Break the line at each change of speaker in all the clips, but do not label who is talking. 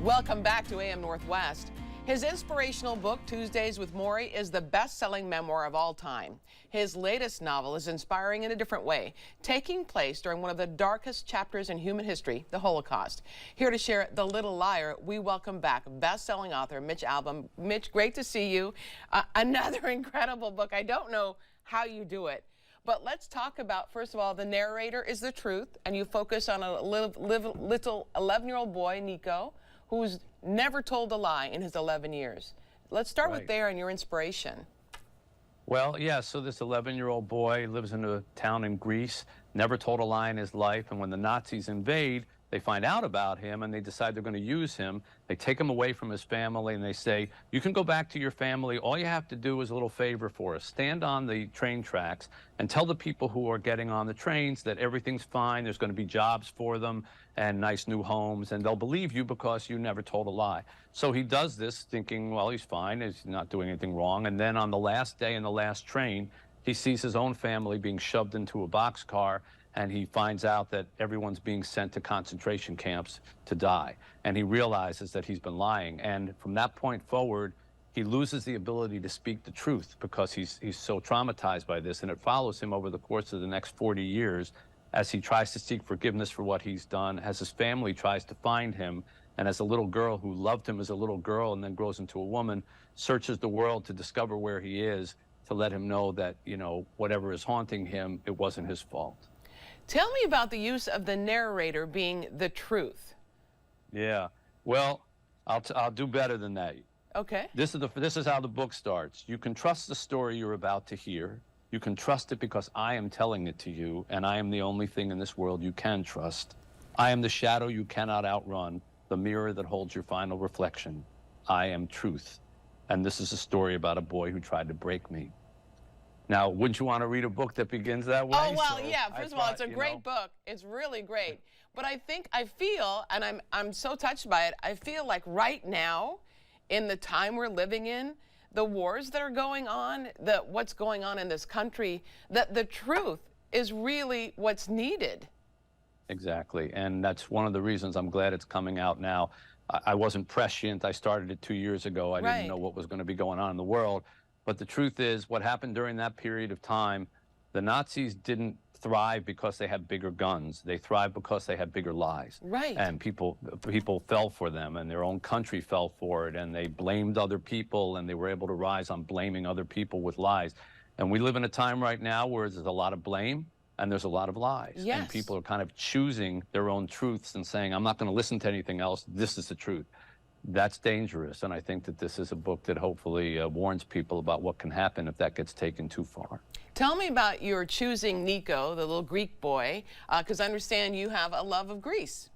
Welcome back to AM Northwest. His inspirational book, Tuesdays with Maury, is the best-selling memoir of all time. His latest novel is inspiring in a different way, taking place during one of the darkest chapters in human history, the Holocaust. Here to share The Little Liar, we welcome back best-selling author Mitch Albom. Mitch, great to see you. Another incredible book. I don't know how you do it. But let's talk about, first of all, the narrator is the truth, and you focus on a little 11-year-old boy, Nico, who's never told a lie in his 11 years. Let's start with there and your inspiration.
Well, yeah, so this 11-year-old boy lives in a town in Greece, never told a lie in his life, and when the Nazis invade, they find out about him and they decide they're going to use him. They take him away from his family and they say, you can go back to your family. All you have to do is a little favor for us. Stand on the train tracks and tell the people who are getting on the trains that everything's fine. There's going to be jobs for them and nice new homes, and they'll believe you because you never told a lie. So he does this thinking, well, he's fine. He's not doing anything wrong. And then on the last day in the last train, he sees his own family being shoved into a boxcar, and he finds out that everyone's being sent to concentration camps to die. And he realizes that he's been lying. And from that point forward, he loses the ability to speak the truth because he's so traumatized by this. And it follows him over the course of the next 40 years as he tries to seek forgiveness for what he's done, as his family tries to find him, and as a little girl who loved him as a little girl and then grows into a woman, searches the world to discover where he is, to let him know that, you know, whatever is haunting him, it wasn't his fault.
Tell me about the use of the narrator being the truth.
Yeah, well, I'll do better than that.
Okay.
This is how the book starts. You can trust the story you're about to hear. You can trust it because I am telling it to you, and I am the only thing in this world you can trust. I am the shadow you cannot outrun, the mirror that holds your final reflection. I am truth. And this is a story about a boy who tried to break me. Now, wouldn't you want to read a book that begins that way?
Oh, well, yeah. First of all, it's a great book. It's really great. But I feel, and I'm so touched by it, I feel like right now, in the time we're living in, the wars that are going on, what's going on in this country, that the truth is really what's needed.
Exactly. And that's one of the reasons I'm glad it's coming out now. I wasn't prescient. I started it 2 years ago. I didn't know what was going to be going on in the world. But the truth is, what happened during that period of time, the Nazis didn't thrive because they had bigger guns. They thrived because they had bigger lies.
Right.
And people fell for them, and their own country fell for it, and they blamed other people, and they were able to rise on blaming other people with lies. And we live in a time right now where there's a lot of blame and there's a lot of lies.
Yes.
And people are kind of choosing their own truths and saying, I'm not going to listen to anything else. This is the truth. That's dangerous, and I think that this is a book that hopefully warns people about what can happen if that gets taken too far.
Tell me about your choosing Nico, the little Greek boy, because I understand you have a love of Greece.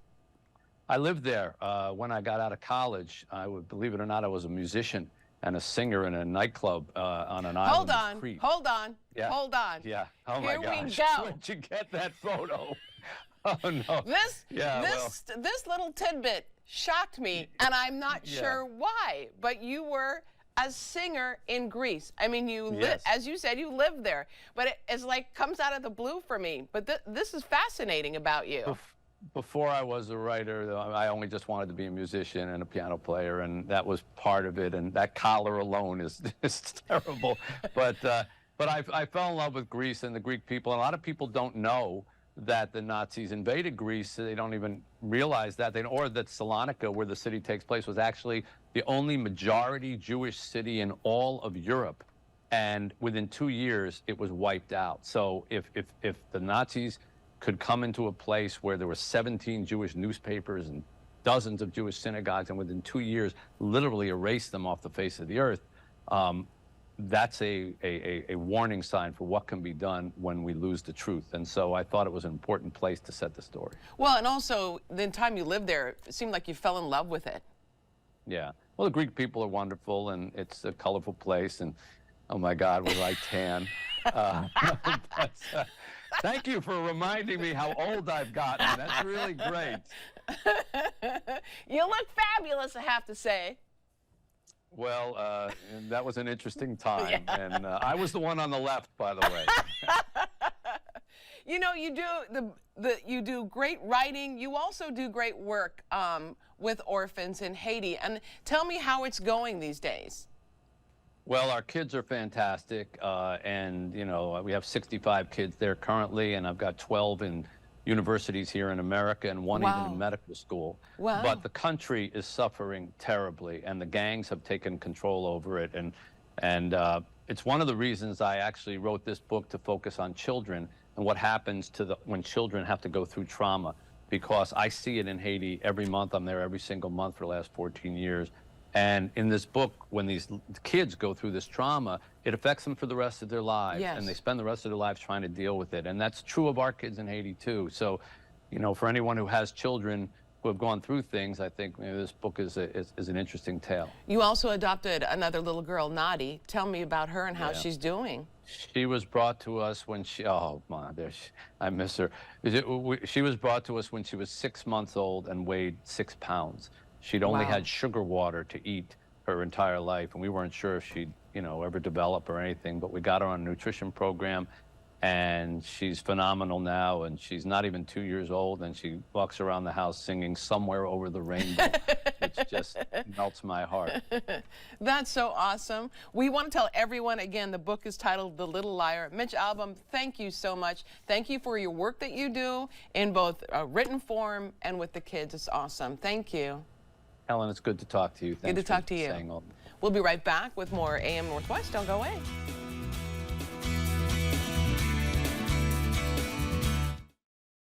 I lived there when I got out of college. Believe it or not, I was a musician and a singer in a nightclub on an island of Crete.
Hold on,
yeah.
hold on.
Yeah, oh
Here
my gosh.
we go.
Where'd you get that photo? Oh no.
This little tidbit shocked me, and I'm not sure why, but you were a singer in Greece. I mean, as you said, you lived there, but it's like comes out of the blue for me. But this is fascinating about you.
Before I was a writer, I only just wanted to be a musician and a piano player, and that was part of it, and that collar alone is terrible. But I fell in love with Greece and the Greek people, and a lot of people don't know that the Nazis invaded Greece. They don't even realize that. Or that Salonika, where the city takes place, was actually the only majority Jewish city in all of Europe. And within 2 years, it was wiped out. So if the Nazis could come into a place where there were 17 Jewish newspapers and dozens of Jewish synagogues, and within 2 years literally erase them off the face of the earth, that's a warning sign for what can be done when we lose the truth. And so I thought it was an important place to set the story.
Well, and also, the time you lived there, it seemed like you fell in love with it.
Yeah. Well, the Greek people are wonderful, and it's a colorful place, and oh my God, was I tan. Thank you for reminding me how old I've gotten. That's really great.
You look fabulous, I have to say.
Well, that was an interesting time, and I was the one on the left, by the way.
You know, you do you do great writing. You also do great work with orphans in Haiti. And tell me how it's going these days.
Well, our kids are fantastic, and you know we have 65 kids there currently, and I've got 12 in universities here in America and one even in medical school.
Wow.
But the country is suffering terribly, and the gangs have taken control over it, and it's one of the reasons I actually wrote this book to focus on children and what happens to when children have to go through trauma, because I see it in Haiti every month. I'm there every single month for the last 14 years. And in this book, when these kids go through this trauma, it affects them for the rest of their lives.
Yes.
And they spend the rest of their lives trying to deal with it. And that's true of our kids in Haiti, too. So, you know, for anyone who has children who have gone through things, I think this book is an interesting tale.
You also adopted another little girl, Nadi. Tell me about her and how
Yeah.
she's doing.
She was brought to us when oh, my, I miss her. She was brought to us when she was 6 months old and weighed 6 pounds. She'd only
Wow.
had sugar water to eat her entire life, and we weren't sure if she'd, you know, ever develop or anything, but we got her on a nutrition program, and she's phenomenal now, and she's not even 2 years old, and she walks around the house singing "Somewhere Over the Rainbow," which just melts my heart.
That's so awesome. We want to tell everyone again, the book is titled The Little Liar. Mitch Albom, thank you so much. Thank you for your work that you do in both written form and with the kids. It's awesome. Thank you.
Helen, it's good to talk to you. Thanks
Good to talk to
for
you.
saying all.
We'll be right back with more AM Northwest. Don't go away.